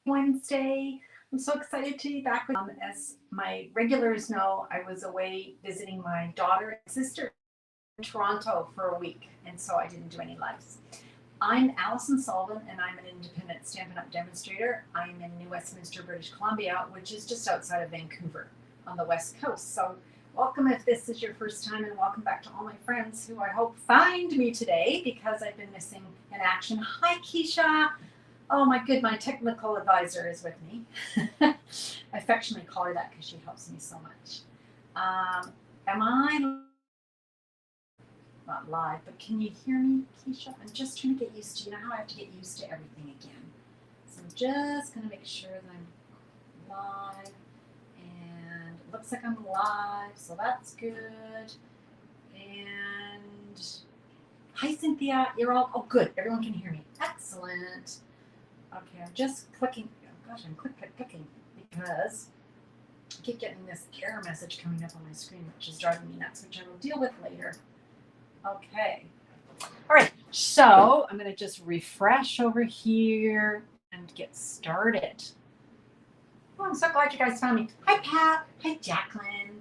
Wednesday. I'm so excited to be back with as my regulars know, I was away visiting my daughter and sister in Toronto for a week, and so I didn't do any lives. I'm Alison Sullivan, and I'm an independent Stampin' Up! Demonstrator. I'm in New Westminster, British Columbia, which is just outside of Vancouver on the west coast. So welcome if this is your first time, and welcome back to all my friends who I hope find me today because I've been missing in action. Hi, Keisha. Oh my technical advisor is with me. I affectionately call her that because she helps me so much. Am I not live, but can you hear me, Keisha? I'm just trying to get used to, you know how I have to get used to everything again. So I'm just going to make sure that I'm live, and it looks like I'm live, so that's good. And hi, Cynthia, you're all, oh good, everyone can hear me. Excellent. Okay, I'm just clicking, oh gosh, I'm clicking because I keep getting this error message coming up on my screen, which is driving me nuts, which I will deal with later. Okay. All right, so I'm going to just refresh over here and get started. Oh, I'm so glad you guys found me. Hi, Pat. Hi, Jacqueline.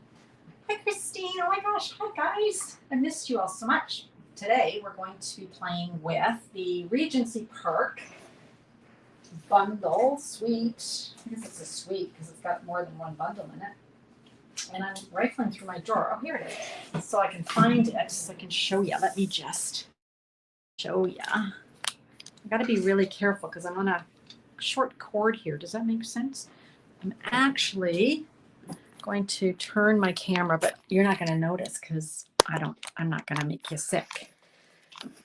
Hi, Christine. Oh my gosh. Hi, guys. I missed you all so much. Today, we're going to be playing with the Regency Park bundle suite. I guess it's a suite because it's got more than one bundle in it. And I'm rifling through my drawer. Oh, here it is. So I can find it, so I can show you. Let me just show you. I got to be really careful because I'm on a short cord here. Does that make sense? I'm actually going to turn my camera, but you're not going to notice because I'm not going to make you sick.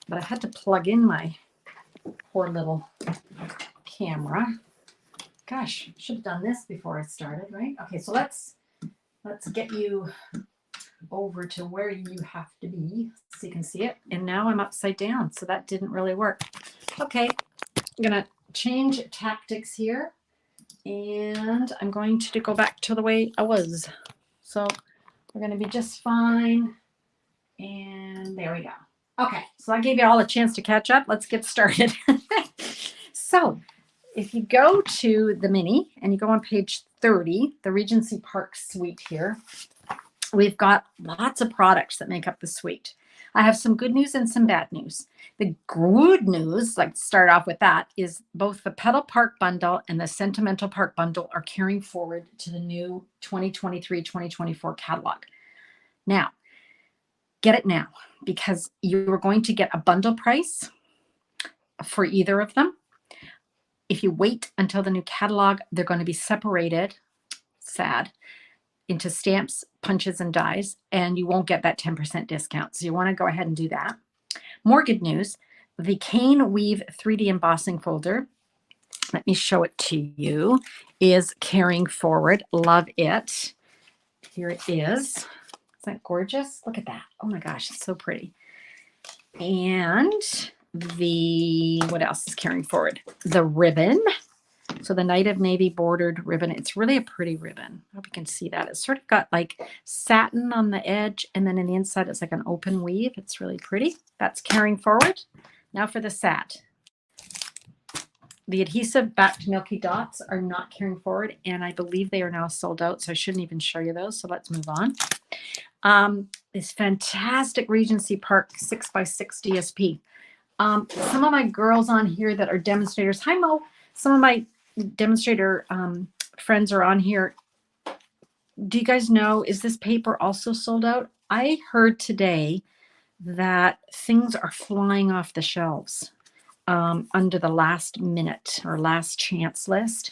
But I had to plug in my poor little camera. Gosh, should have done this before I started, right? Okay, so let's get you over to where you have to be so you can see it. And now I'm upside down, so that didn't really work. Okay, I'm gonna change tactics here, and I'm going to go back to the way I was. So we're gonna be just fine. And there we go. Okay, so I gave you all a chance to catch up. Let's get started. So if you go to the mini and you go on page 30, the Regency Park Suite here, we've got lots of products that make up the suite. I have some good news and some bad news. The good news, like start off with that, is both the Petal Park bundle and the Sentimental Park bundle are carrying forward to the new 2023-2024 catalog. Now, get it now because you're going to get a bundle price for either of them. If you wait until the new catalog, they're going to be separated, sad, into stamps, punches, and dies, and you won't get that 10% discount. So you want to go ahead and do that. More good news, the Cane Weave 3D embossing folder, let me show it to you, is carrying forward. Love it. Here it is. Isn't that gorgeous? Look at that. Oh my gosh, it's so pretty. And what else is carrying forward? The ribbon. So the Night of Navy bordered ribbon. It's really a pretty ribbon. I hope you can see that. It's sort of got like satin on the edge, and then in the inside it's like an open weave. It's really pretty. That's carrying forward. Now for the sat. The adhesive backed Milky Dots are not carrying forward, and I believe they are now sold out, so I shouldn't even show you those. So let's move on. This fantastic Regency Park 6x6 DSP. Some of my girls on here that are demonstrators, hi Mo, some of my demonstrator friends are on here. Do you guys know, is this paper also sold out? I heard today that things are flying off the shelves under the last minute or last chance list,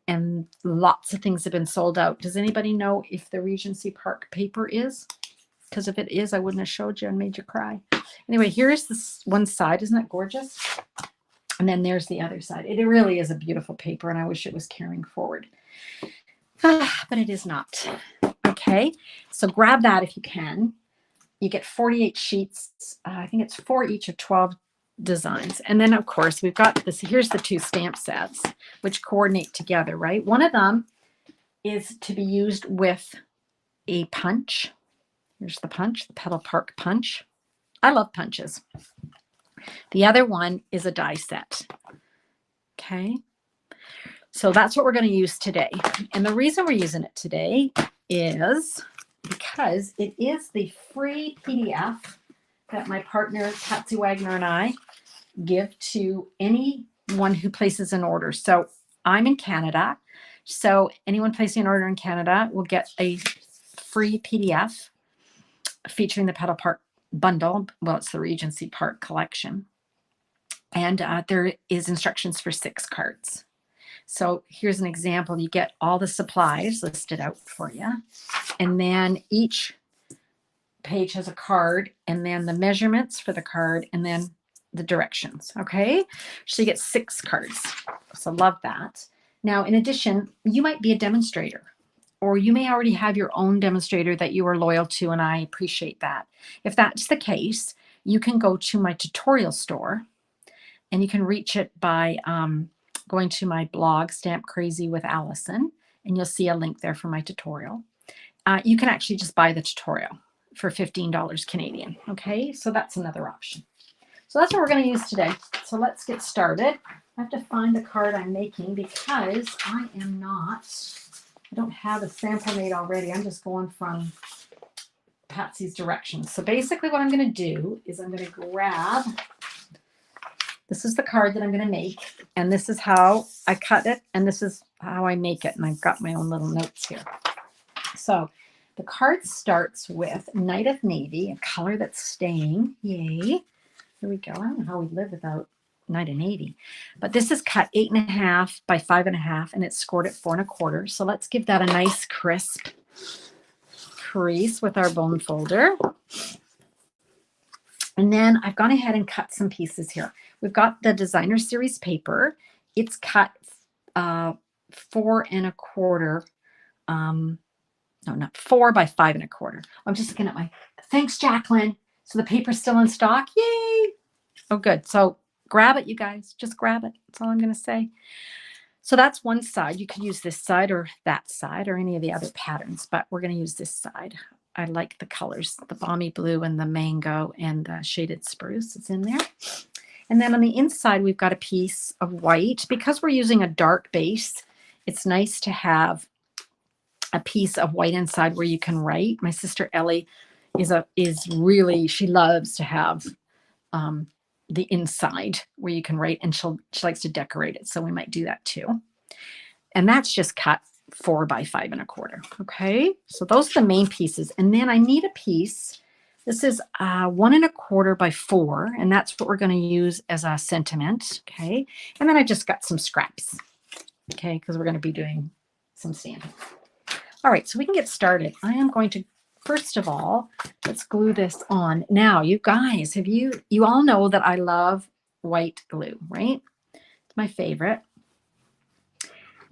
and lots of things have been sold out. Does anybody know if the Regency Park paper is? Because if it is, I wouldn't have showed you and made you cry. Anyway, here's this one side. Isn't that gorgeous? And then there's the other side. It really is a beautiful paper, and I wish it was carrying forward. But it is not. Okay, so grab that if you can. You get 48 sheets. I think it's 4 each of 12 designs. And then, of course, we've got this. Here's the 2 stamp sets, which coordinate together, right? One of them is to be used with a punch. Here's the punch, the Petal Park punch. I love punches. The other one is a die set. Okay. So that's what we're going to use today. And the reason we're using it today is because it is the free PDF that my partner, Patsy Waggoner, and I give to anyone who places an order. So I'm in Canada. So anyone placing an order in Canada will get a free PDF featuring the Pedal Park bundle. Well, it's the Regency Park Collection. And there is instructions for 6 cards. So here's an example. You get all the supplies listed out for you. And then each page has a card, and then the measurements for the card, and then the directions. Okay. So you get 6 cards. So love that. Now, in addition, you might be a demonstrator, or you may already have your own demonstrator that you are loyal to, and I appreciate that. If that's the case, you can go to my tutorial store, and you can reach it by going to my blog, Stamp Crazy with Alison, and you'll see a link there for my tutorial. You can actually just buy the tutorial for $15 Canadian. Okay, so that's another option. So that's what we're going to use today. So let's get started. I have to find the card I'm making because I don't have a sample made already. I'm just going from Patsy's directions. So basically what I'm going to do is I'm going to grab, this is the card that I'm going to make, and this is how I cut it, and this is how I make it. And I've got my own little notes here. So the card starts with Night of Navy, a color that's staying. Yay. Here we go. I don't know how we live without Night of Navy. But this is cut 8.5 by 5.5, and it's scored at 4 1/4. So let's give that a nice crisp crease with our bone folder. And then I've gone ahead and cut some pieces here. We've got the designer series paper. It's cut 4 1/4. No, not 4 by 5 1/4. I'm just looking at my, thanks, Jacqueline. So the paper's still in stock. Yay. Oh, good. So grab it, you guys. Just grab it. That's all I'm going to say. So that's one side. You could use this side or that side or any of the other patterns, but we're going to use this side. I like the colors, the balmy blue and the mango and the shaded spruce. It's in there. And then on the inside, we've got a piece of white. Because we're using a dark base, it's nice to have a piece of white inside where you can write. My sister Ellie she loves to have the inside where you can write, and she likes to decorate it. So we might do that too. And that's just cut 4 by 5 1/4. Okay. So those are the main pieces. And then I need a piece. This is 1 1/4 by 4. And that's what we're going to use as a sentiment. Okay. And then I just got some scraps. Okay. Because we're going to be doing some stamping. All right. So we can get started. I am going to, first of all, let's glue this on. Now, you guys, you all know that I love white glue, right? It's my favorite.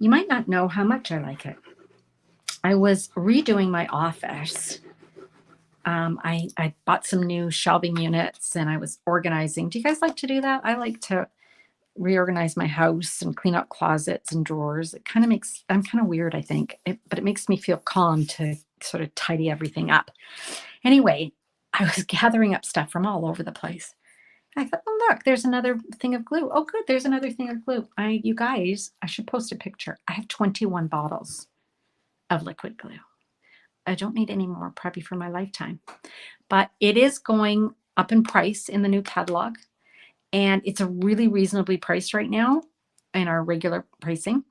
You might not know how much I like it. I was redoing my office. I bought some new shelving units and I was organizing. Do you guys like to do that? I like to reorganize my house and clean up closets and drawers. It kind of makes, I'm kind of weird, I think, but it makes me feel calm to sort of tidy everything up. Anyway, I was gathering up stuff from all over the place. I thought, oh, look, there's another thing of glue. Oh, good, there's another thing of glue. You guys, I should post a picture. I have 21 bottles of liquid glue. I don't need any more, probably for my lifetime. But it is going up in price in the new catalog. And it's a really reasonably priced right now in our regular pricing.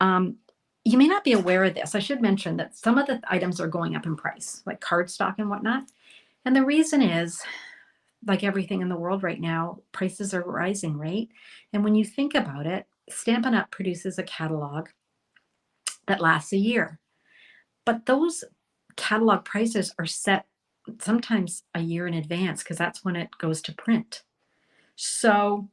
You may not be aware of this. I should mention that some of the items are going up in price, like cardstock and whatnot. And the reason is, like everything in the world right now, prices are rising, right? And when you think about it, Stampin' Up! Produces a catalog that lasts a year. But those catalog prices are set sometimes a year in advance because that's when it goes to print. So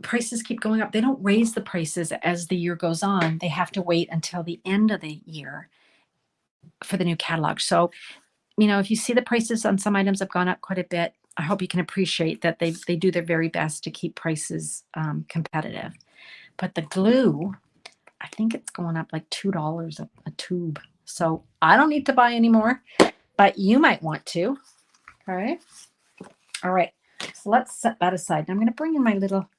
prices keep going up. They don't raise the prices as the year goes on. They have to wait until the end of the year for the new catalog. So, if you see the prices on some items have gone up quite a bit, I hope you can appreciate that they do their very best to keep prices competitive. But the glue, I think it's going up like $2 a tube. So I don't need to buy any more, but you might want to. All right. All right. So let's set that aside. Now I'm going to bring in my little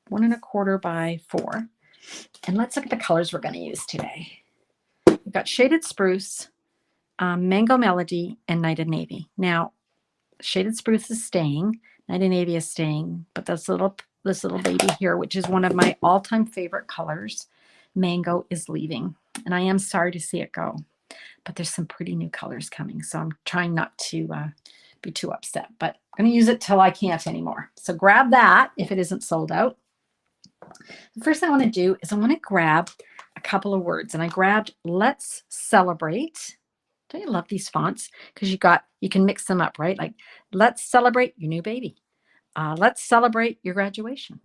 1 1/4 by 4. And let's look at the colors we're going to use today. We've got Shaded Spruce, Mango Melody, and Night of Navy. Now, Shaded Spruce is staying, Night of Navy is staying, but this little baby here, which is one of my all-time favorite colors, Mango, is leaving. And I am sorry to see it go, but there's some pretty new colors coming, so I'm trying not to be too upset, but I'm going to use it till I can't anymore. So grab that if it isn't sold out. The first thing I want to do is I want to grab a couple of words, and I grabbed Let's Celebrate. Don't you love these fonts? Because you can mix them up, right? Like, let's celebrate your new baby. Let's celebrate your graduation.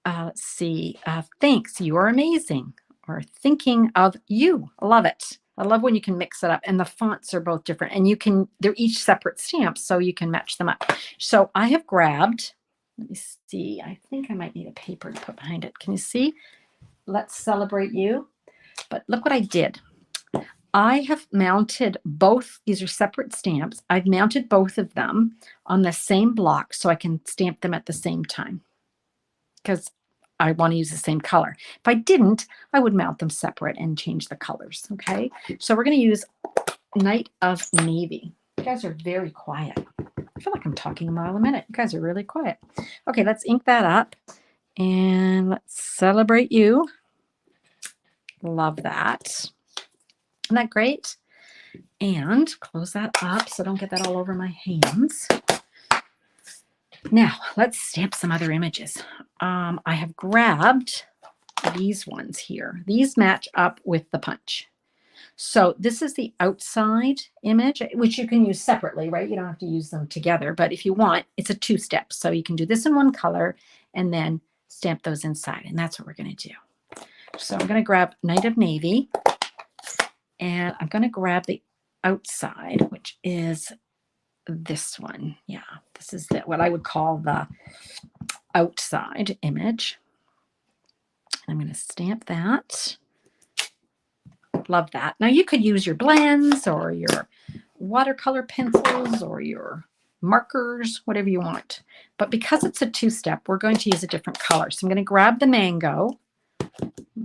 Let's see. Thanks, you are amazing. Or thinking of you. I love it. I love when you can mix it up, and the fonts are both different, and they're each separate stamps, so you can match them up. So I have grabbed, let me see, I think I might need a paper to put behind it. Can you see? Let's celebrate you. But look what I did. I have mounted both, these are separate stamps. I've mounted both of them on the same block so I can stamp them at the same time, because I want to use the same color. If I didn't, I would mount them separate and change the colors, okay? So we're going to use Night of Navy. You guys are very quiet. I feel like I'm talking a mile a minute. You guys are really quiet. Okay, let's ink that up, and let's celebrate you. Love that. Isn't that great? And close that up so I don't get that all over my hands. Now, let's stamp some other images. I have grabbed these ones here. These match up with the punch. So this is the outside image, which you can use separately, right? You don't have to use them together, but if you want, it's a two-step. So you can do this in one color and then stamp those inside, and that's what we're going to do. So I'm going to grab Night of Navy, and I'm going to grab the outside, which is this one. Yeah, this is what I would call the outside image. I'm going to stamp that. Love that. Now you could use your blends or your watercolor pencils or your markers, whatever you want. But because it's a two-step, we're going to use a different color. So I'm going to grab the mango,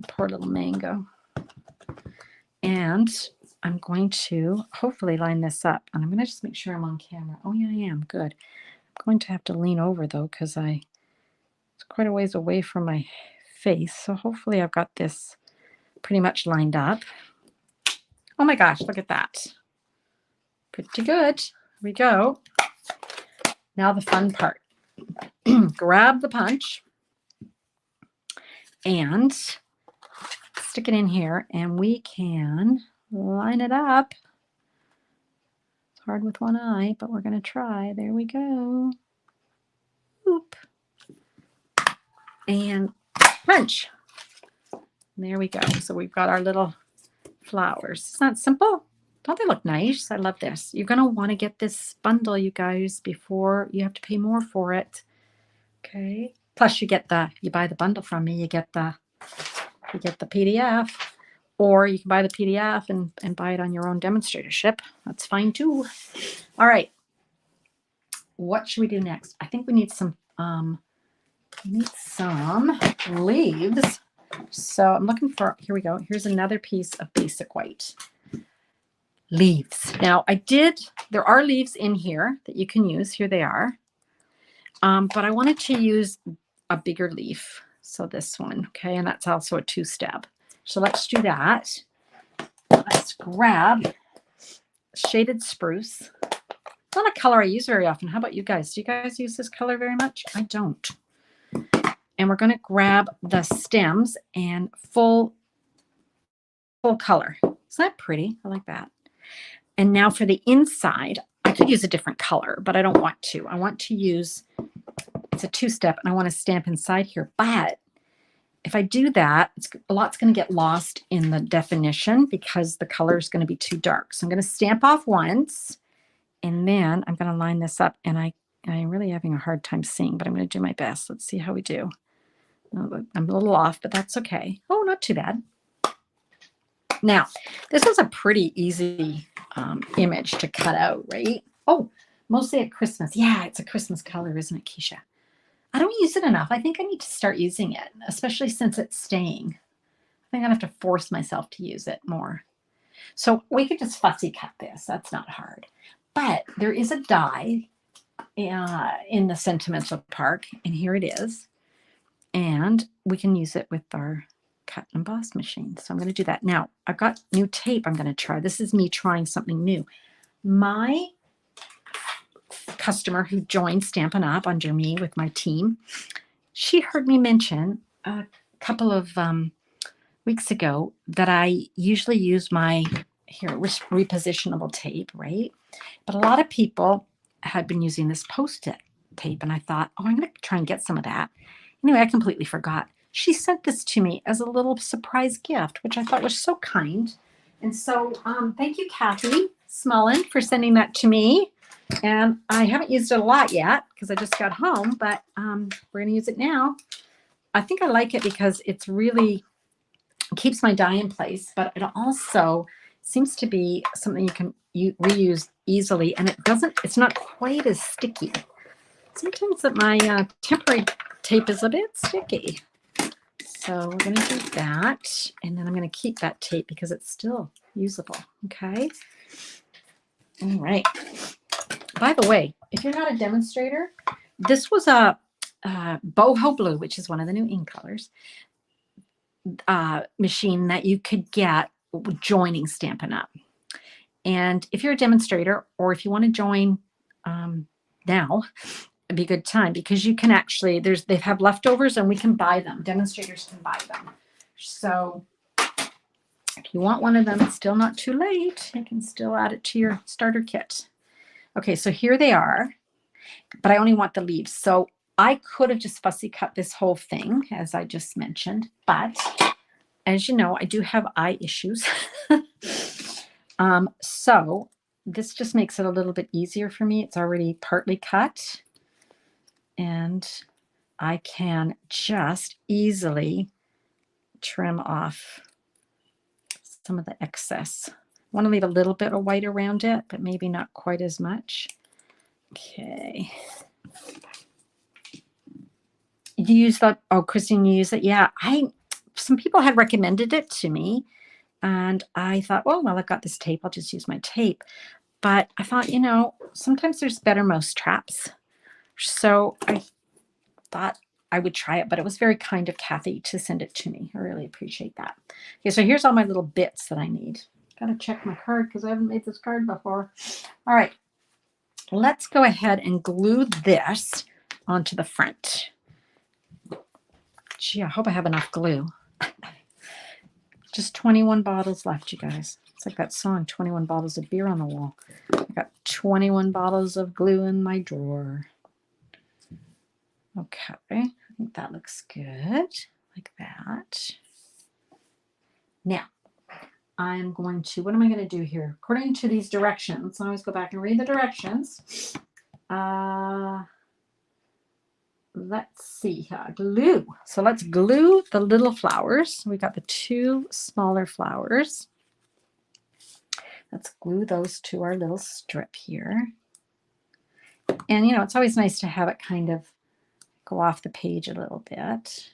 poor little mango, and I'm going to hopefully line this up. And I'm going to just make sure I'm on camera. Oh, yeah, I am. Good. I'm going to have to lean over, though, because it's quite a ways away from my face. So hopefully I've got this pretty much lined up. Oh, my gosh, look at that. Pretty good. Here we go. Now the fun part. Grab the punch and stick it in here, and we can line it up. It's hard with one eye, but we're going to try. There we go. Oop. And punch. There we go. So we've got our little flowers. It's not simple. Don't they look nice? I love this. You're going to want to get this bundle, you guys, before you have to pay more for it. Okay. Plus you buy the bundle from me, you get the PDF, or you can buy the PDF and buy it on your own demonstratorship. That's fine too. All right. What should we do next? I think we need some leaves. So I'm looking for, here we go. Here's another piece of basic white. Leaves. Now there are leaves in here that you can use. Here they are. But I wanted to use a bigger leaf. So this one, okay, and that's also a two-step. So let's do that. Let's grab Shaded Spruce. It's not a color I use very often. How about you guys? Do you guys use this color very much? I don't. And we're going to grab the stems and full color. Isn't that pretty? I like that. And now for the inside, I could use a different color, but I don't want to. I want to use, it's a two-step, and I want to stamp inside here. But if I do that, a lot's going to get lost in the definition because the color is going to be too dark. So I'm going to stamp off once, and then I'm going to line this up. And I'm really having a hard time seeing, but I'm going to do my best. Let's see how we do. I'm a little off, but that's okay. Oh, not too bad. Now, this is a pretty easy image to cut out, right? Oh, mostly at Christmas. Yeah, it's a Christmas color, isn't it, Keisha? I don't use it enough. I think I need to start using it, especially since it's staying. I think I have to force myself to use it more. So we could just fussy cut this. That's not hard. But there is a die in the Sentimental Park, and here it is. And we can use it with our cut and emboss machine. So I'm going to do that. Now, I've got new tape I'm going to try. This is me trying something new. My customer who joined Stampin' Up! Under me with my team, she heard me mention a couple of weeks ago that I usually use my repositionable tape, right? But a lot of people had been using this Post-it tape, and I thought, oh, I'm going to try and get some of that. Anyway, I completely forgot. She sent this to me as a little surprise gift, which I thought was so kind. And so thank you, Kathy Smullen, for sending that to me. And I haven't used it a lot yet because I just got home, but we're going to use it now. I think I like it because it's really keeps my die in place, but it also seems to be something you can reuse easily, and it's not quite as sticky. Sometimes my temporary tape is a bit sticky. So we're going to do that, and then I'm going to keep that tape because it's still usable. Okay. All right. By the way, if you're not a demonstrator, this was a boho blue, which is one of the new ink colors, machine that you could get joining Stampin' Up! And if you're a demonstrator, or if you want to join now, it'd be a good time because you can actually, they have leftovers and we can buy them. Demonstrators can buy them. So if you want one of them, it's still not too late. You can still add it to your starter kit. Okay, so here they are, but I only want the leaves. So I could have just fussy cut this whole thing, as I just mentioned, but as you know, I do have eye issues. So this just makes it a little bit easier for me. It's already partly cut, and I can just easily trim off some of the excess. I want to leave a little bit of white around it, but maybe not quite as much. Okay. You use that? Oh, Christine, you use it? Yeah, some people had recommended it to me, and I thought, well, I've got this tape. I'll just use my tape. But I thought, sometimes there's better mouse traps. So I thought I would try it, but it was very kind of Kathy to send it to me. I really appreciate that. Okay, so here's all my little bits that I need. Got to check my card because I haven't made this card before. All right, let's go ahead and glue this onto the front. Gee, I hope I have enough glue. Just 21 bottles left, you guys. It's like that song, 21 bottles of beer on the wall. I got 21 bottles of glue in my drawer. Okay, I think that looks good, like that. Now, I'm going to, what am I going to do here? According to these directions, I always go back and read the directions. Let's see here, glue. So let's glue the little flowers. We got the two smaller flowers. Let's glue those to our little strip here. And it's always nice to have it kind of go off the page a little bit.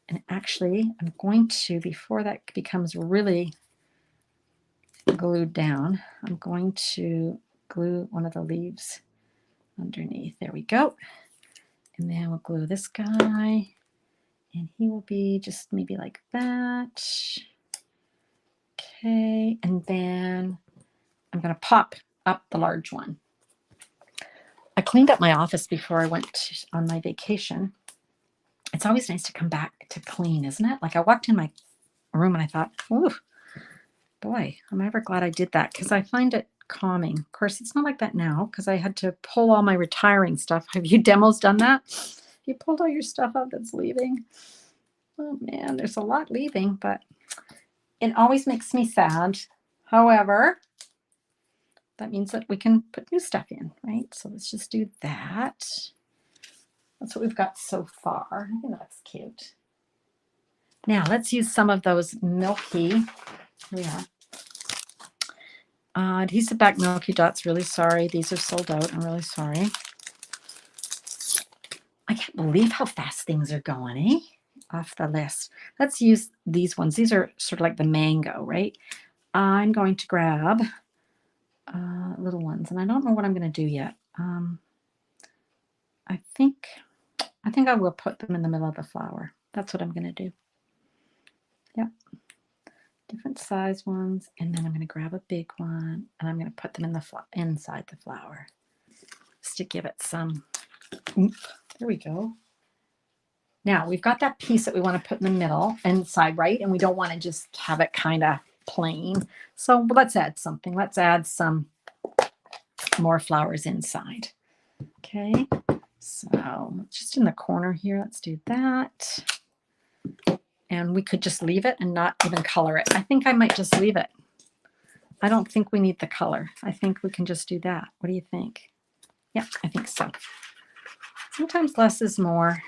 And actually, I'm going to, before that becomes really glued down, I'm going to glue one of the leaves underneath. There we go. And then we'll glue this guy, and he will be just maybe like that. Okay, and then I'm going to pop up the large one. I cleaned up my office before I went on my vacation. It's always nice to come back to clean, isn't it? Like I walked in my room and I thought, ooh, boy, I'm ever glad I did that because I find it calming. Of course, it's not like that now because I had to pull all my retiring stuff. Have you demos done that? You pulled all your stuff out that's leaving. Oh man, there's a lot leaving, but it always makes me sad. However, that means that we can put new stuff in, right? So let's just do that. That's what we've got so far. I think that's cute. Now let's use some of those milky, here we are. Adhesive back milky dots, really sorry. These are sold out. I'm really sorry. I can't believe how fast things are going, eh? Off the list. Let's use these ones. These are sort of like the mango, right? I'm going to grab little ones, and I don't know what I'm going to do yet. I think I will put them in the middle of the flower. That's what I'm going to do. Yep. Different size ones, and then I'm going to grab a big one, and I'm going to put them in the inside the flower, just to give it some oomph. There we go. Now we've got that piece that we want to put in the middle inside, right? And we don't want to just have it kind of plain. So let's add something. Let's add some more flowers inside. Okay. So just in the corner here, let's do that. And we could just leave it and not even color it. I think I might just leave it. I don't think we need the color. I think we can just do that. What do you think? Yeah, I think so. Sometimes less is more.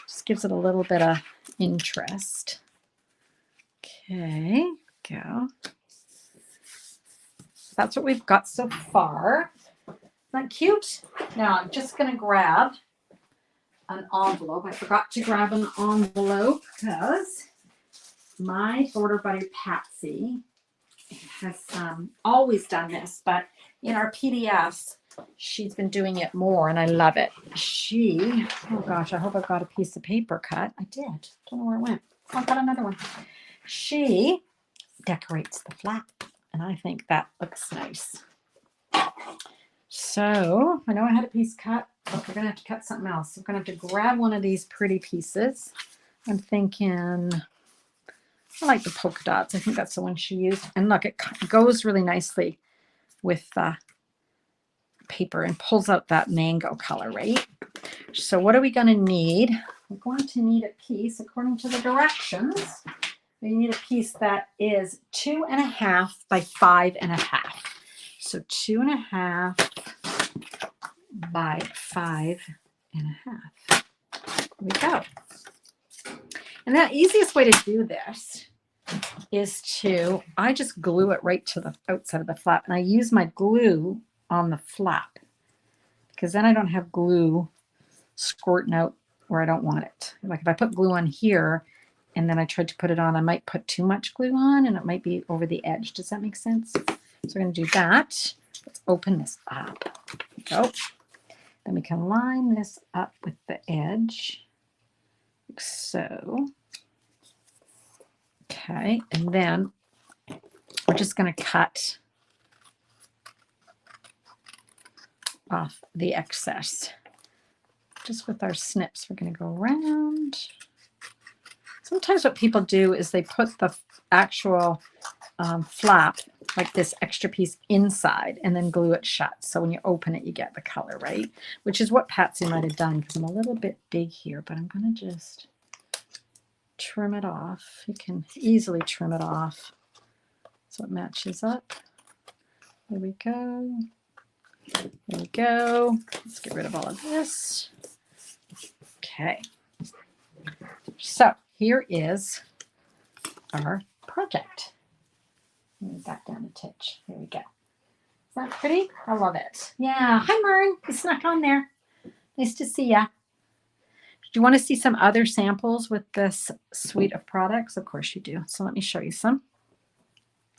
Just gives it a little bit of interest. Okay, go. That's what we've got so far. Isn't that cute? Now I'm just going to grab an envelope. I forgot to grab an envelope because my border buddy Patsy has always done this, but in our PDFs, she's been doing it more, and I love it. Oh gosh, I hope I've got a piece of paper cut. I did. Don't know where it went. Oh, I've got another one. She decorates the flap, and I think that looks nice. So I know I had a piece cut, but we're going to have to cut something else. We're going to have to grab one of these pretty pieces. I'm thinking, I like the polka dots. I think that's the one she used. And look, it goes really nicely with the paper and pulls out that mango color, right? So what are we going to need? We're going to need a piece, according to the directions, we need a piece that is 2.5 by 5.5. So 2.5 by 5.5. There we go. And the easiest way to do this is I just glue it right to the outside of the flap, and I use my glue on the flap because then I don't have glue squirting out where I don't want it. Like if I put glue on here and then I tried to put it on, I might put too much glue on and it might be over the edge. Does that make sense? So we're going to do that. Let's open this up. There we go. Then we can line this up with the edge. Like so. Okay, and then we're just going to cut off the excess. Just with our snips, we're going to go around. Sometimes what people do is they put the actual flap, like this extra piece, inside and then glue it shut. So when you open it, you get the color, right? Which is what Patsy might have done, because I'm a little bit big here, but I'm going to just trim it off. You can easily trim it off so it matches up. There we go. There we go. Let's get rid of all of this. Okay. So here is our project. Move that down a titch. There we go. Is that pretty? I love it. Yeah. Hi, Mern. You snuck on there. Nice to see ya. Do you want to see some other samples with this suite of products? Of course you do. So let me show you some.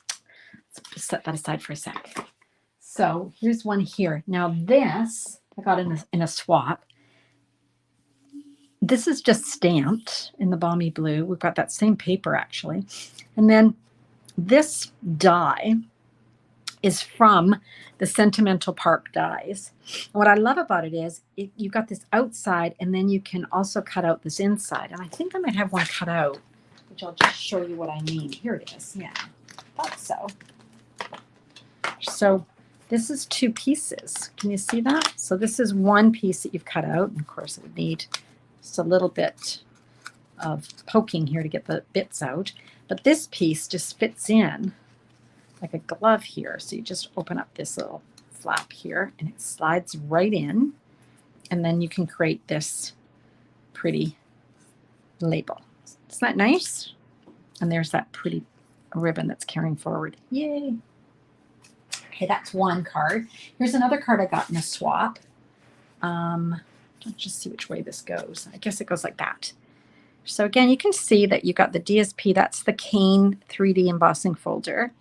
Let's just set that aside for a sec. So here's one here. Now this, I got in a swap. This is just stamped in the Balmy Blue. We've got that same paper actually. And then this die is from the Sentimental Park dies. And what I love about it is you've got this outside, and then you can also cut out this inside. And I think I might have one cut out, which I'll just show you what I mean. Here it is. Yeah, thought so. So this is 2 pieces. Can you see that? So this is one piece that you've cut out. And of course, it would need just a little bit of poking here to get the bits out. But this piece just fits in like a glove here. So you just open up this little flap here and it slides right in. And then you can create this pretty label. Isn't that nice? And there's that pretty ribbon that's carrying forward. Yay. Okay, that's one card. Here's another card I got in a swap. Don't Let's just see which way this goes. I guess it goes like that. So again, you can see that you got the DSP. That's the Cane 3D embossing folder.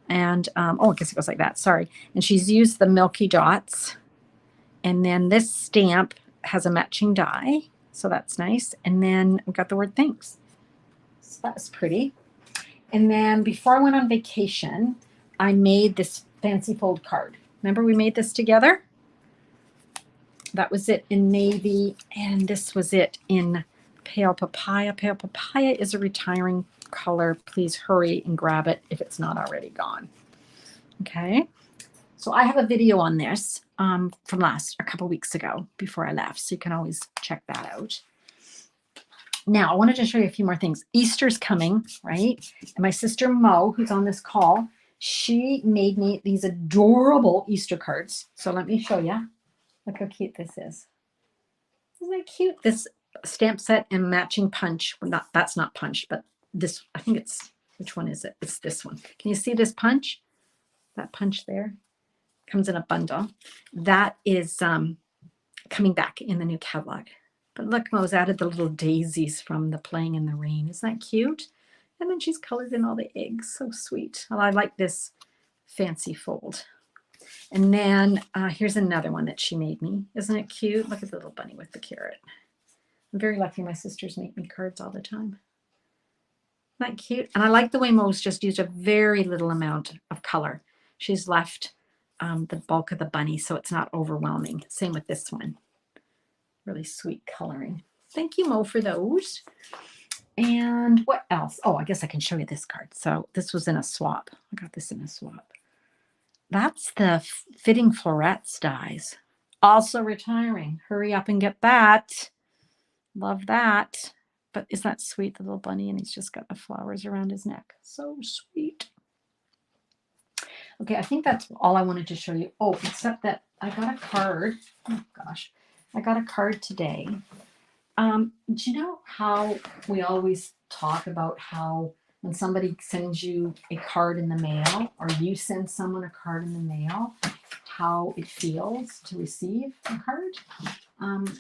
And, oh, I guess it goes like that. Sorry. And she's used the Milky Dots. And then this stamp has a matching die. So that's nice. And then we've got the word thanks. So that was pretty. And then before I went on vacation, I made this fancy fold card. Remember we made this together? That was it in navy. And this was it in pale papaya. Pale papaya is a retiring color. Please hurry and grab it if it's not already gone. Okay. So I have a video on this from a couple weeks ago before I left. So you can always check that out. Now I wanted to show you a few more things. Easter's coming, right? And my sister Mo, who's on this call, she made me these adorable Easter cards. So let me show you. Look how cute this is. Isn't that cute? This stamp set and matching punch. Well, that's not punch, but this, I think it's, which one is it? It's this one. Can you see this punch? That punch there comes in a bundle. That is coming back in the new catalog. But look, Mo's added the little daisies from the Playing in the Rain. Isn't that cute? And then she's colored in all the eggs. So sweet. Well, I like this fancy fold. And then here's another one that she made me. Isn't it cute? Look at the little bunny with the carrot. I'm very lucky my sisters make me cards all the time. Isn't that cute? And I like the way Mo's just used a very little amount of color. She's left the bulk of the bunny so it's not overwhelming. Same with this one. Really sweet coloring. Thank you, Mo, for those. And what else? Oh, I guess I can show you this card. So this was in a swap. I got this in a swap. That's the Fitting Florets dies. Also retiring. Hurry up and get that. Love that. But isn't that sweet, the little bunny? And he's just got the flowers around his neck. So sweet. Okay, I think that's all I wanted to show you. Oh, except that I got a card. Oh, gosh. I got a card today. Do you know how we always talk about how when somebody sends you a card in the mail or you send someone a card in the mail, how it feels to receive a card?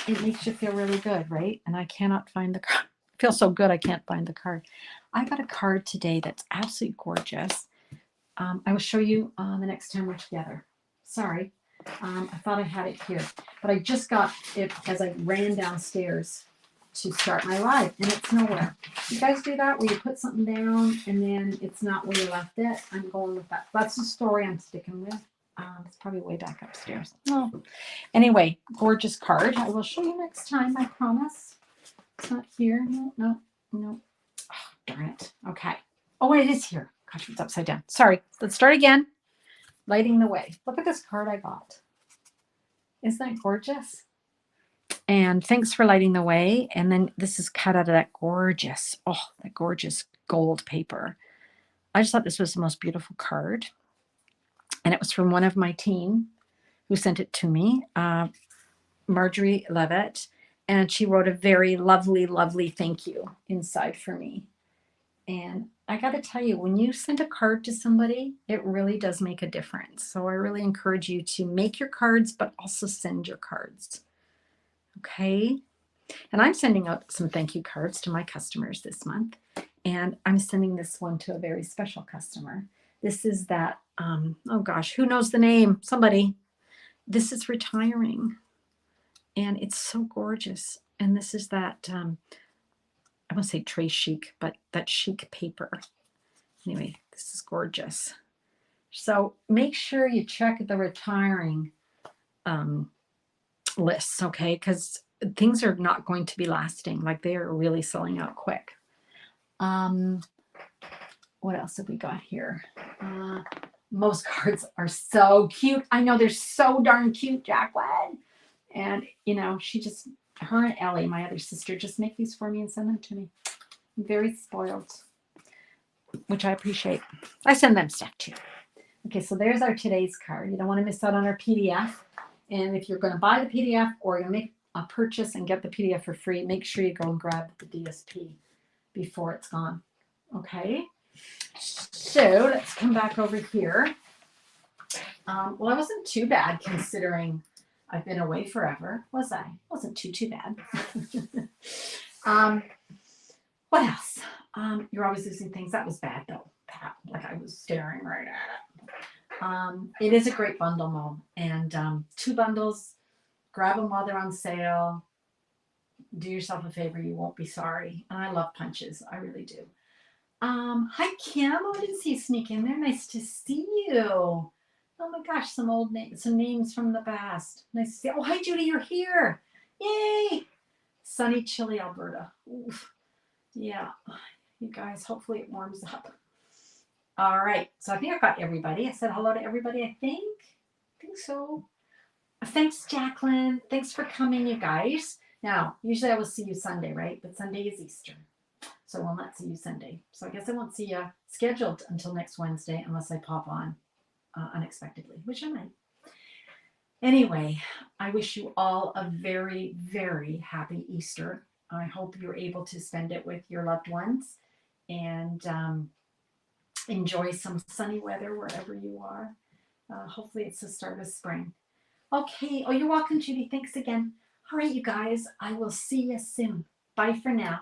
It makes you feel really good, right? And I cannot find the card. It feels so good I can't find the card. I got a card today that's absolutely gorgeous. I will show you the next time we're together. Sorry. I thought I had it here, but I just got it as I ran downstairs to start my live, and it's nowhere. You guys do that where you put something down and then it's not where you left it? I'm going with that. That's the story I'm sticking with. It's probably way back upstairs. Oh, anyway, gorgeous card. I will show you next time, I promise. It's not here. No. Oh, darn it. Okay. Oh, it is here. Gosh, it's upside down. Sorry. Let's start again. Lighting the way. Look at this card I got. Isn't that gorgeous? And thanks for lighting the way. And then this is cut out of that gorgeous gold paper. I just thought this was the most beautiful card. And it was from one of my team who sent it to me, Marjorie Levitt. And she wrote a very lovely, lovely thank you inside for me. And I got to tell you, when you send a card to somebody, it really does make a difference. So I really encourage you to make your cards, but also send your cards. Okay. And I'm sending out some thank you cards to my customers this month. And I'm sending this one to a very special customer. This is that, oh gosh, who knows the name? Somebody. This is retiring. And it's so gorgeous. And this is that, I want to say tray chic, but that chic paper. Anyway, this is gorgeous. So make sure you check the retiring lists, okay? Because things are not going to be lasting. Like they are really selling out quick. What else have we got here? Most cards are so cute. I know they're so darn cute, Jacqueline. And, you know, her and Ellie, my other sister, just make these for me and send them to me. I'm very spoiled, which I appreciate. I send them stuff too. Okay, so there's our today's card. You don't want to miss out on our PDF. And if you're going to buy the PDF or you're going to make a purchase and get the PDF for free, make sure you go and grab the DSP before it's gone. Okay, so let's come back over here. Well, I wasn't too bad considering I've been away forever. Was I? Wasn't too bad. What else? You're always losing things. That was bad though. Like I was staring right at it. It is a great bundle, Mo. And 2 bundles. Grab them while they're on sale. Do yourself a favor. You won't be sorry. And I love punches. I really do. Hi Kim. Oh, I didn't see you sneak in there. Nice to see you. Oh my gosh, some old names, some names from the past. Nice to see you. Oh, hi Judy, you're here. Yay. Sunny, chilly Alberta. Oof. Yeah. You guys, hopefully it warms up. All right. So I think I've got everybody. I said hello to everybody, I think. I think so. Thanks, Jacqueline. Thanks for coming, you guys. Now, usually I will see you Sunday, right? But Sunday is Easter. So I will not see you Sunday. So I guess I won't see you scheduled until next Wednesday unless I pop on unexpectedly, which I might. Anyway, I wish you all a very, very happy Easter. I hope you're able to spend it with your loved ones and enjoy some sunny weather wherever you are. Hopefully it's the start of spring. Okay. Oh, you're welcome, Judy. Thanks again. All right, you guys. I will see you soon. Bye for now.